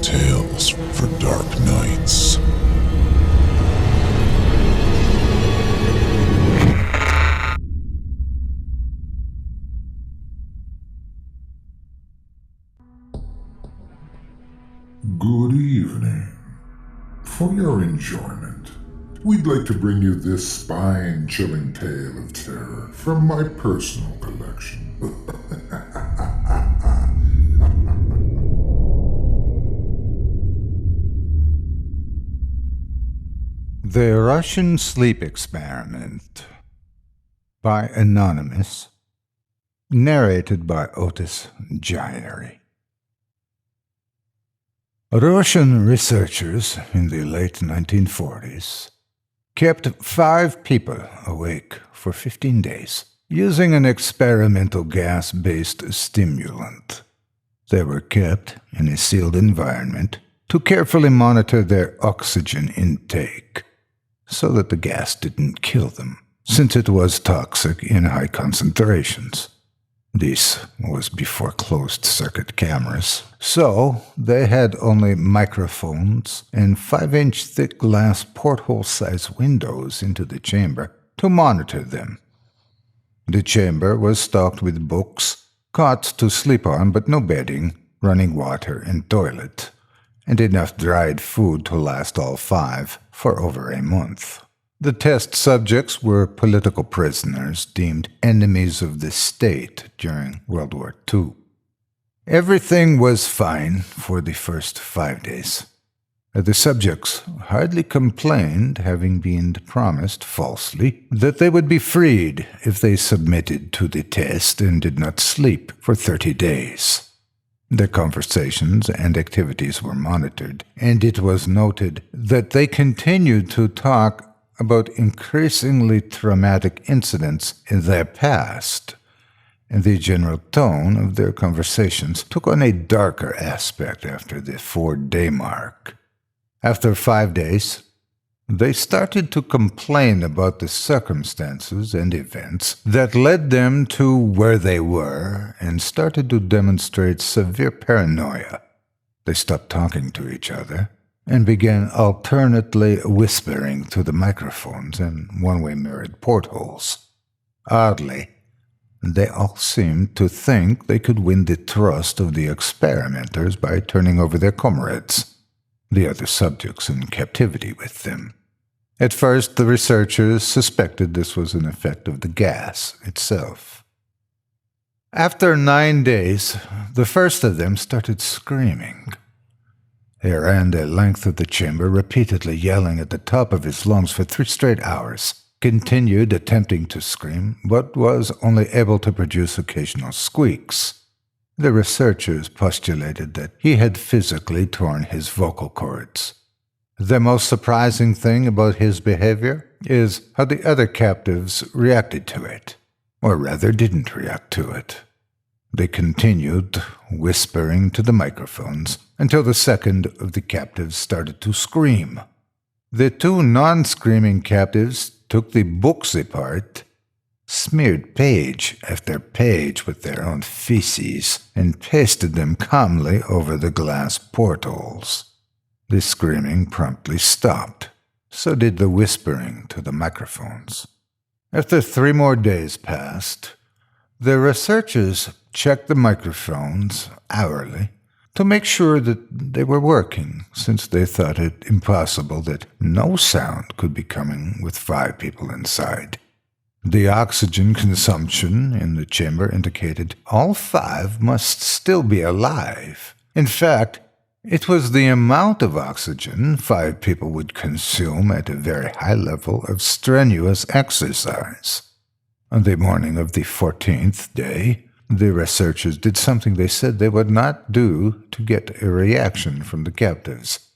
chilling tales for dark nights. Good evening. For your enjoyment, we'd like to bring you this spine-chilling tale of terror from my personal collection. The Russian Sleep Experiment by Anonymous, narrated by Otis Jiry. Russian researchers in the late 1940s kept 5 people awake for 15 days using an experimental gas-based stimulant. They were kept in a sealed environment to carefully monitor their oxygen intake so that the gas didn't kill them, since it was toxic in high concentrations. This was before closed-circuit cameras, so they had only microphones and 5-inch thick glass porthole-sized windows into the chamber to monitor them. The chamber was stocked with books, cots to sleep on but no bedding, running water and toilet, and enough dried food to last all 5 for over a month. The test subjects were political prisoners deemed enemies of the state during World War II. Everything was fine for the first 5 days. The subjects hardly complained, having been promised falsely that they would be freed if they submitted to the test and did not sleep for 30 days. Their conversations and activities were monitored, and it was noted that they continued to talk about increasingly traumatic incidents in their past, and the general tone of their conversations took on a darker aspect after the 4-day mark. After 5 days, they started to complain about the circumstances and events that led them to where they were and started to demonstrate severe paranoia. They stopped talking to each other and began alternately whispering to the microphones and one-way mirrored portholes. Oddly, they all seemed to think they could win the trust of the experimenters by turning over their comrades, the other subjects in captivity, with them. At first, the researchers suspected this was an effect of the gas itself. After 9 days, the first of them started screaming. He ran the length of the chamber, repeatedly yelling at the top of his lungs for 3 straight hours, continued attempting to scream, but was only able to produce occasional squeaks. The researchers postulated that he had physically torn his vocal cords. The most surprising thing about his behavior is how the other captives reacted to it, or rather didn't react to it. They continued whispering to the microphones until the second of the captives started to scream. The 2 non-screaming captives took the books apart, smeared page after page with their own feces, and pasted them calmly over the glass portholes. The screaming promptly stopped. So did the whispering to the microphones. After 3 more days passed, the researchers checked the microphones hourly to make sure that they were working, since they thought it impossible that no sound could be coming with 5 people inside. The oxygen consumption in the chamber indicated all 5 must still be alive. In fact, it was the amount of oxygen 5 people would consume at a very high level of strenuous exercise. On the morning of the 14th day, the researchers did something they said they would not do to get a reaction from the captives.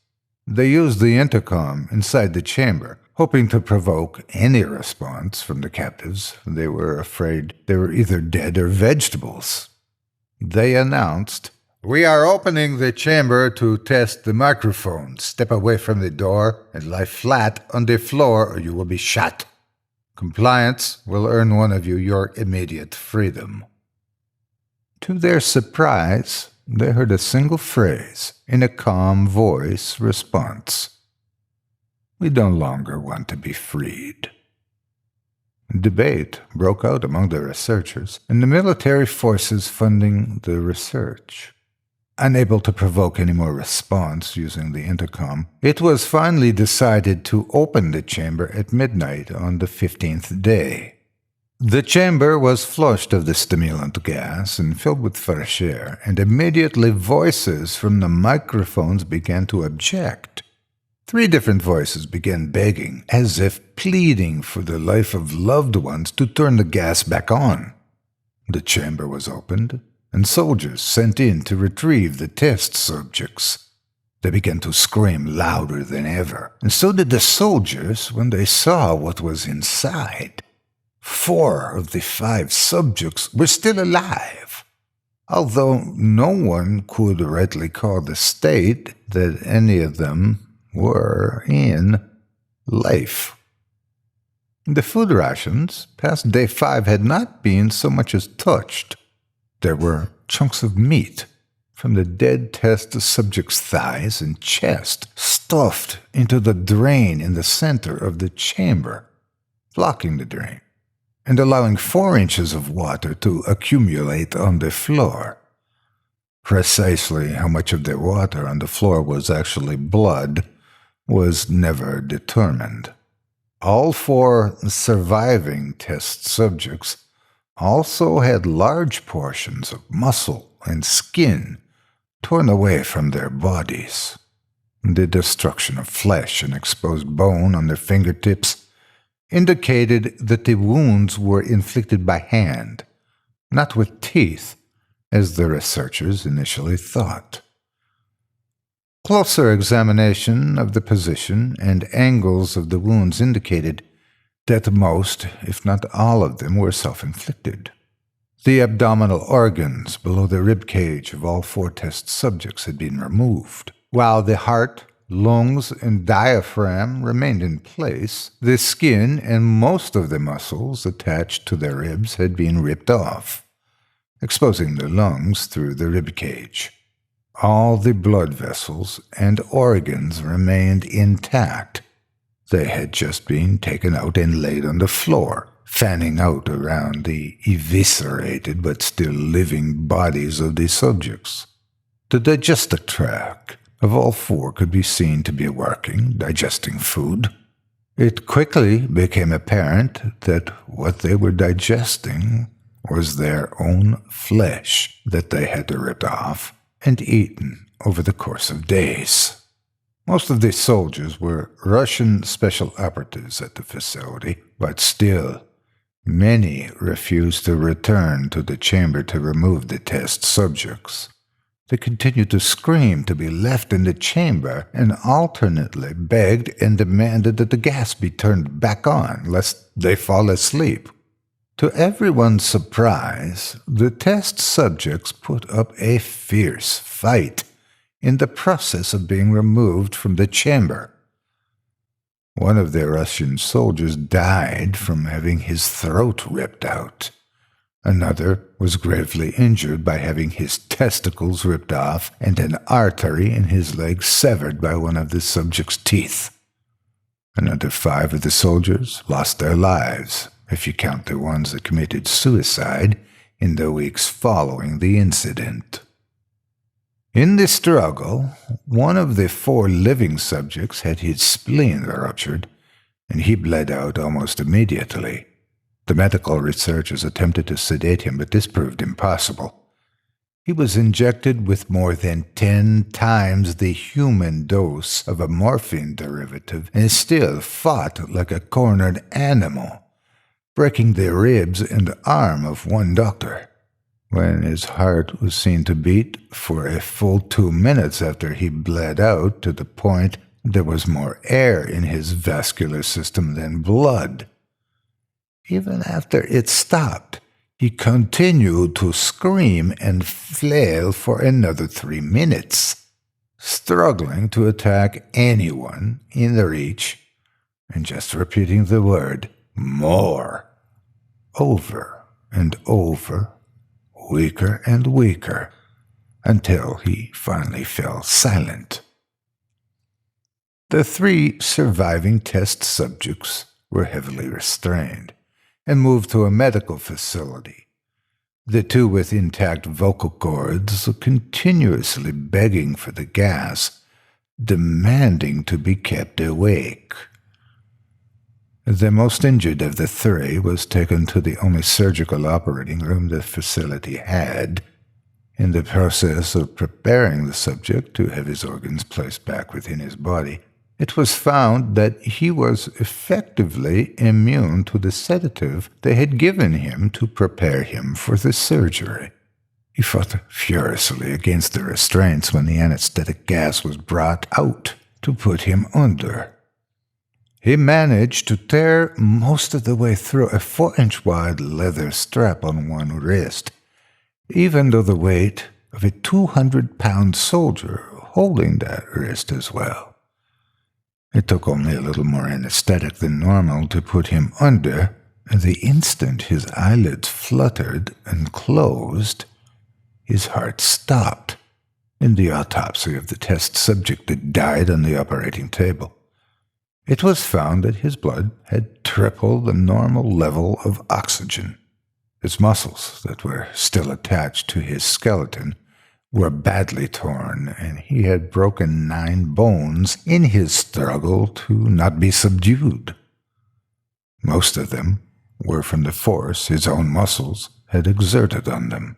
They used the intercom inside the chamber, hoping to provoke any response from the captives. They were afraid they were either dead or vegetables. They announced, "We are opening the chamber to test the microphone. Step away from the door and lie flat on the floor or you will be shot. Compliance will earn one of you your immediate freedom." To their surprise, they heard a single phrase in a calm voice response. "We no longer want to be freed." Debate broke out among the researchers and the military forces funding the research. Unable to provoke any more response using the intercom, it was finally decided to open the chamber at midnight on the 15th day. The chamber was flushed of the stimulant gas and filled with fresh air, and immediately voices from the microphones began to object. 3 different voices began begging, as if pleading for the life of loved ones, to turn the gas back on. The chamber was opened, and soldiers sent in to retrieve the test subjects. They began to scream louder than ever, and so did the soldiers when they saw what was inside. 4 of the 5 subjects were still alive, although no one could rightly call the state that any of them were in life. The food rations past day 5 had not been so much as touched. There were chunks of meat from the dead test subject's thighs and chest stuffed into the drain in the center of the chamber, blocking the drain and allowing 4 inches of water to accumulate on the floor. Precisely how much of the water on the floor was actually blood was never determined. All 4 surviving test subjects also had large portions of muscle and skin torn away from their bodies. The destruction of flesh and exposed bone on their fingertips indicated that the wounds were inflicted by hand, not with teeth, as the researchers initially thought. Closer examination of the position and angles of the wounds indicated that most, if not all of them, were self-inflicted. The abdominal organs below the rib cage of all 4 test subjects had been removed. While the heart, lungs, and diaphragm remained in place, the skin and most of the muscles attached to the ribs had been ripped off, exposing the lungs through the rib cage. All the blood vessels and organs remained intact. They had just been taken out and laid on the floor, fanning out around the eviscerated but still living bodies of the subjects. The digestive tract of all 4 could be seen to be working, digesting food. It quickly became apparent that what they were digesting was their own flesh that they had ripped off and eaten over the course of days. Most of the soldiers were Russian special operatives at the facility, but still, many refused to return to the chamber to remove the test subjects. They continued to scream to be left in the chamber and alternately begged and demanded that the gas be turned back on lest they fall asleep. To everyone's surprise, the test subjects put up a fierce fight in the process of being removed from the chamber. One of the Russian soldiers died from having his throat ripped out. Another was gravely injured by having his testicles ripped off and an artery in his leg severed by one of the subject's teeth. Another 5 of the soldiers lost their lives, if you count the ones that committed suicide in the weeks following the incident. In the struggle, one of the 4 living subjects had his spleen ruptured, and he bled out almost immediately. The medical researchers attempted to sedate him, but this proved impossible. He was injected with more than 10 times the human dose of a morphine derivative and still fought like a cornered animal, breaking the ribs and arm of one doctor. When his heart was seen to beat for a full 2 minutes after he bled out to the point there was more air in his vascular system than blood. Even after it stopped, he continued to scream and flail for another 3 minutes, struggling to attack anyone in reach and just repeating the word "more" over and over, weaker and weaker, until he finally fell silent. The 3 surviving test subjects were heavily restrained and moved to a medical facility. The 2 with intact vocal cords continuously begging for the gas, demanding to be kept awake. The most injured of the 3 was taken to the only surgical operating room the facility had. In the process of preparing the subject to have his organs placed back within his body, it was found that he was effectively immune to the sedative they had given him to prepare him for the surgery. He fought furiously against the restraints when the anesthetic gas was brought out to put him under. He managed to tear most of the way through a 4-inch wide leather strap on one wrist, even though the weight of a 200-pound soldier holding that wrist as well. It took only a little more anesthetic than normal to put him under, and the instant his eyelids fluttered and closed, his heart stopped. In the autopsy of the test subject that died on the operating table, it was found that his blood had tripled the normal level of oxygen. His muscles that were still attached to his skeleton were badly torn, and he had broken 9 bones in his struggle to not be subdued. Most of them were from the force his own muscles had exerted on them.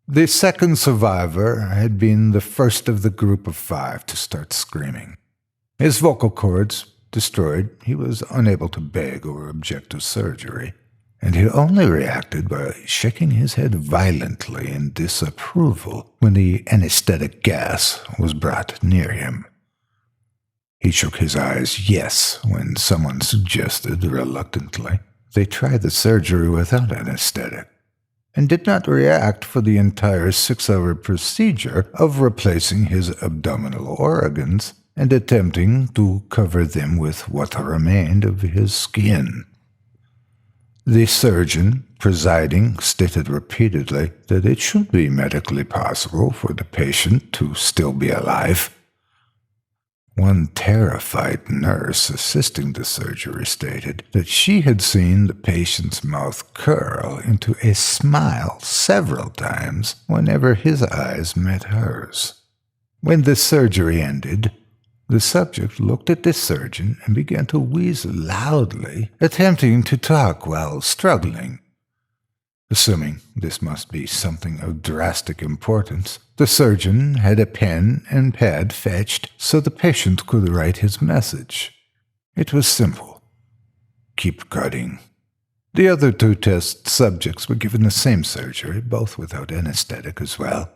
The second survivor had been the first of the group of 5 to start screaming. His vocal cords destroyed, he was unable to beg or object to surgery, and he only reacted by shaking his head violently in disapproval when the anesthetic gas was brought near him. He shook his eyes yes when someone suggested reluctantly they try the surgery without anesthetic, and did not react for the entire 6-hour procedure of replacing his abdominal organs and attempting to cover them with what remained of his skin. The surgeon presiding stated repeatedly that it should be medically possible for the patient to still be alive. One terrified nurse assisting the surgery stated that she had seen the patient's mouth curl into a smile several times whenever his eyes met hers. When the surgery ended, the subject looked at the surgeon and began to wheeze loudly, attempting to talk while struggling. Assuming this must be something of drastic importance, the surgeon had a pen and pad fetched so the patient could write his message. It was simple. Keep cutting. The other 2 test subjects were given the same surgery, both without anesthetic as well,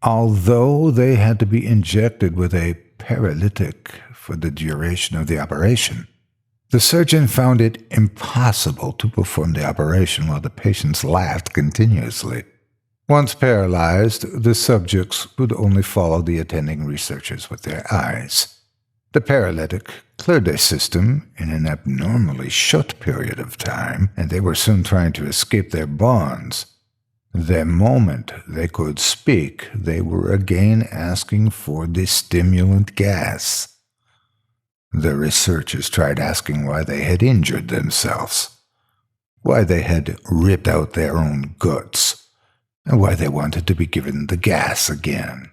although they had to be injected with a paralytic for the duration of the operation. The surgeon found it impossible to perform the operation while the patients laughed continuously. Once paralyzed, the subjects could only follow the attending researchers with their eyes. The paralytic cleared their system in an abnormally short period of time, and they were soon trying to escape their bonds. The moment they could speak, they were again asking for the stimulant gas. The researchers tried asking why they had injured themselves, why they had ripped out their own guts, and why they wanted to be given the gas again.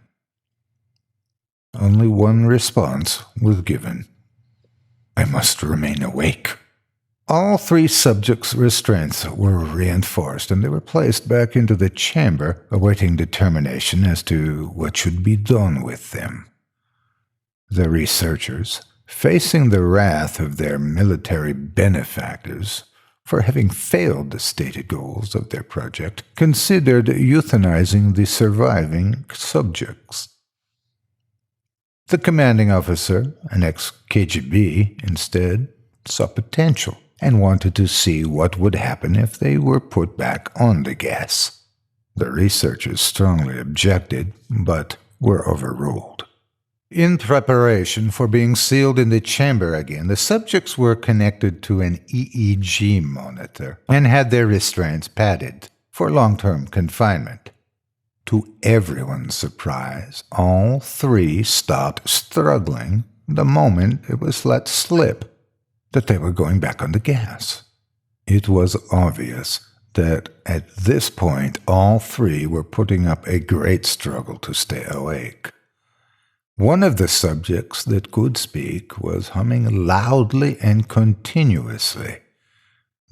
Only one response was given: I must remain awake. All 3 subjects' restraints were reinforced, and they were placed back into the chamber, awaiting determination as to what should be done with them. The researchers, facing the wrath of their military benefactors for having failed the stated goals of their project, considered euthanizing the surviving subjects. The commanding officer, an ex-KGB, instead saw potential and wanted to see what would happen if they were put back on the gas. The researchers strongly objected, but were overruled. In preparation for being sealed in the chamber again, the subjects were connected to an EEG monitor and had their restraints padded for long-term confinement. To everyone's surprise, all three stopped struggling the moment it was let slip that they were going back on the gas. It was obvious that at this point all three were putting up a great struggle to stay awake. One of the subjects that could speak was humming loudly and continuously.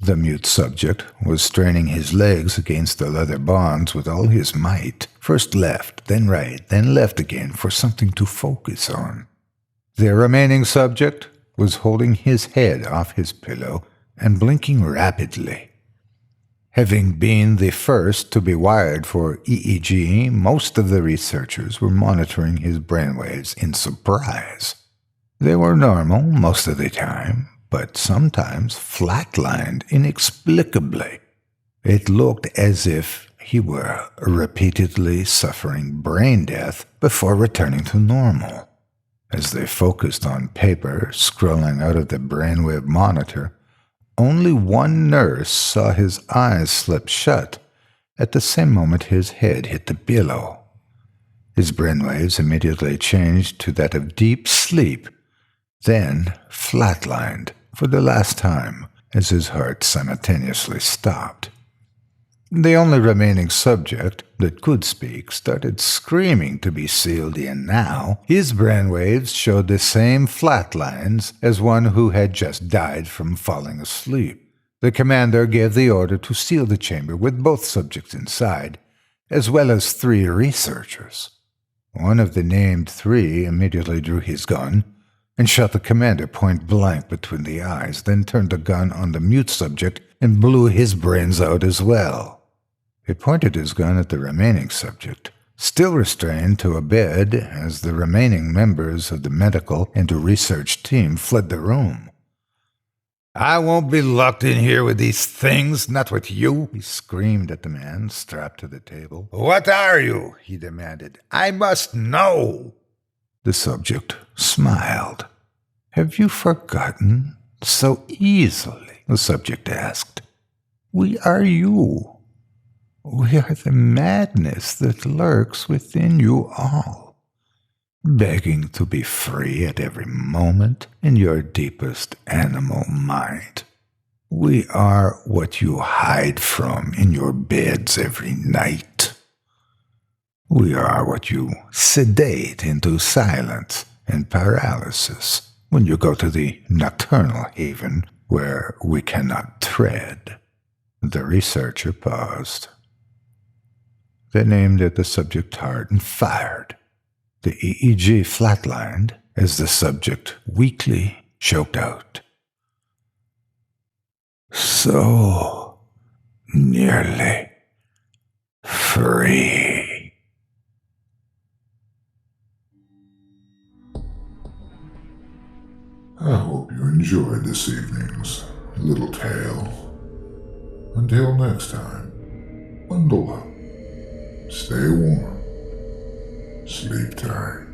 The mute subject was straining his legs against the leather bonds with all his might, first left, then right, then left again for something to focus on. The remaining subject was holding his head off his pillow and blinking rapidly. Having been the first to be wired for EEG, most of the researchers were monitoring his brainwaves in surprise. They were normal most of the time, but sometimes flatlined inexplicably. It looked as if he were repeatedly suffering brain death before returning to normal. As they focused on paper scrolling out of the brainwave monitor, only one nurse saw his eyes slip shut at the same moment his head hit the pillow. His brainwaves immediately changed to that of deep sleep, then flatlined for the last time as his heart simultaneously stopped. The only remaining subject that could speak started screaming to be sealed in now. His brainwaves showed the same flat lines as one who had just died from falling asleep. The commander gave the order to seal the chamber with both subjects inside, as well as 3 researchers. One of the named 3 immediately drew his gun and shot the commander point blank between the eyes, then turned the gun on the mute subject and blew his brains out as well. He pointed his gun at the remaining subject, still restrained to a bed as the remaining members of the medical and research team fled the room. "I won't be locked in here with these things, not with you," he screamed at the man strapped to the table. "What are you?" he demanded. "I must know." The subject smiled. "Have you forgotten so easily?" the subject asked. "We are you. We are the madness that lurks within you all, begging to be free at every moment in your deepest animal mind. We are what you hide from in your beds every night. We are what you sedate into silence and paralysis when you go to the nocturnal haven where we cannot tread." The researcher paused. Then aimed at the subject's heart and fired. The EEG flatlined as the subject weakly choked out. "So nearly free." I hope you enjoyed this evening's little tale. Until next time, bundle up, stay warm, sleep tight.